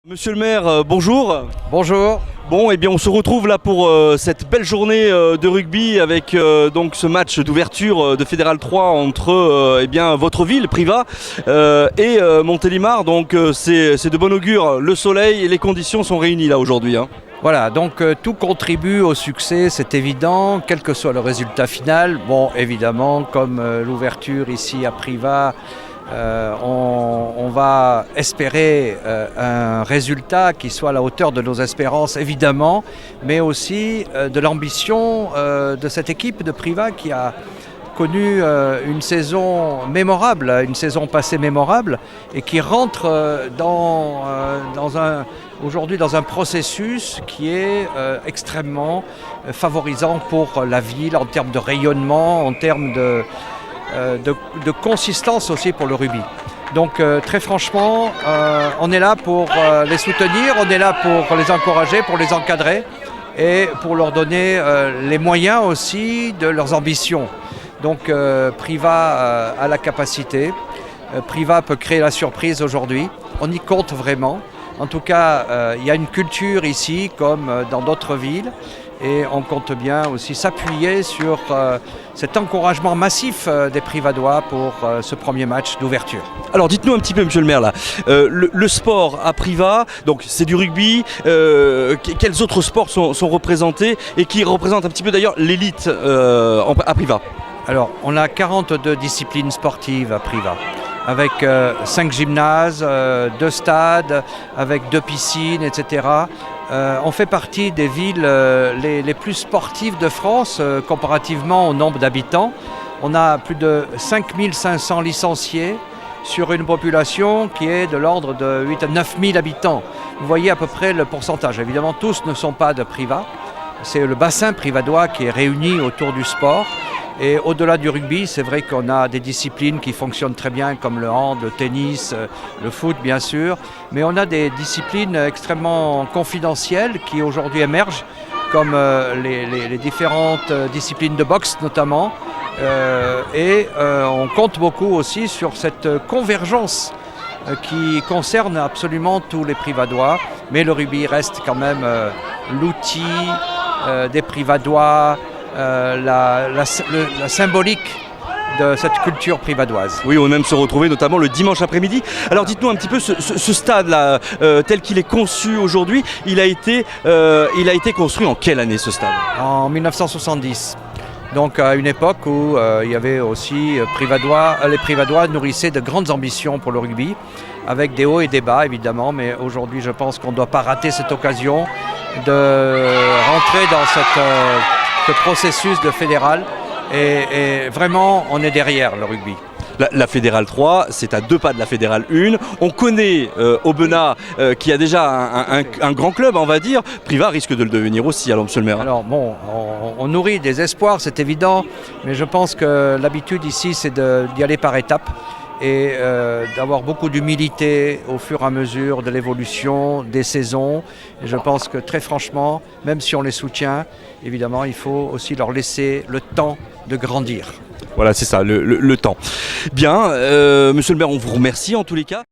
Monsieur le maire, bonjour. Bonjour. Bon, eh bien, on se retrouve là pour cette belle journée de rugby avec donc ce match d'ouverture de Fédéral 3 entre eh bien, votre ville, Privas, et Montélimar. Donc c'est de bon augure. Le soleil et les conditions sont réunies là aujourd'hui. Hein. Voilà, donc tout contribue au succès, c'est évident, quel que soit le résultat final. Bon, évidemment, comme l'ouverture ici à Privas, on va espérer un résultat qui soit à la hauteur de nos espérances, évidemment, mais aussi de l'ambition de cette équipe de Privas qui a connu une saison mémorable, une saison passée mémorable, et qui rentre aujourd'hui dans un processus qui est extrêmement favorisant pour la ville en termes de rayonnement, en termes de consistance aussi pour le rugby. Donc très franchement, on est là pour les soutenir, on est là pour les encourager, pour les encadrer et pour leur donner les moyens aussi de leurs ambitions. Donc Privas a la capacité, Privas peut créer la surprise aujourd'hui, on y compte vraiment. En tout cas, il y a une culture ici comme dans d'autres villes. Et on compte bien aussi s'appuyer sur cet encouragement massif des Privadois pour ce premier match d'ouverture. Alors dites-nous un petit peu, monsieur le maire, là, le sport à Privas, donc c'est du rugby, quels autres sports sont représentés et qui représentent un petit peu d'ailleurs l'élite à Privas? Alors on a 42 disciplines sportives à Privas, avec 5 gymnases, 2 stades, avec 2 piscines, etc. On fait partie des villes les plus sportives de France comparativement au nombre d'habitants. On a plus de 5500 licenciés sur une population qui est de l'ordre de 8 à 9 000 habitants. Vous voyez à peu près le pourcentage. Évidemment, tous ne sont pas de Privas. C'est le bassin privadois qui est réuni autour du sport. Et au-delà du rugby, c'est vrai qu'on a des disciplines qui fonctionnent très bien comme le hand, le tennis, le foot bien sûr. Mais on a des disciplines extrêmement confidentielles qui aujourd'hui émergent comme les différentes disciplines de boxe notamment. On compte beaucoup aussi sur cette convergence qui concerne absolument tous les Privadois. Mais le rugby reste quand même l'outil des Privadois. La symbolique de cette culture privadoise. Oui, on aime se retrouver notamment le dimanche après-midi. Alors dites-nous un petit peu, ce stade-là, tel qu'il est conçu aujourd'hui, il a été construit en quelle année ce stade? En 1970. Donc à une époque où il y avait aussi les Privadois nourrissaient de grandes ambitions pour le rugby, avec des hauts et des bas évidemment, mais aujourd'hui je pense qu'on ne doit pas rater cette occasion de rentrer dans ce processus de fédéral et vraiment on est derrière le rugby. La Fédérale 3, c'est à 2 pas de la Fédérale 1. On connaît Aubenas qui a déjà un grand club, on va dire. Privas risque de le devenir aussi, alors monsieur le maire. Alors bon, on nourrit des espoirs, c'est évident, mais je pense que l'habitude ici c'est d'y aller par étapes et d'avoir beaucoup d'humilité au fur et à mesure de l'évolution des saisons. Et je pense que très franchement, même si on les soutient, évidemment, il faut aussi leur laisser le temps de grandir. Voilà, c'est ça, le temps. Bien, monsieur le maire, on vous remercie en tous les cas.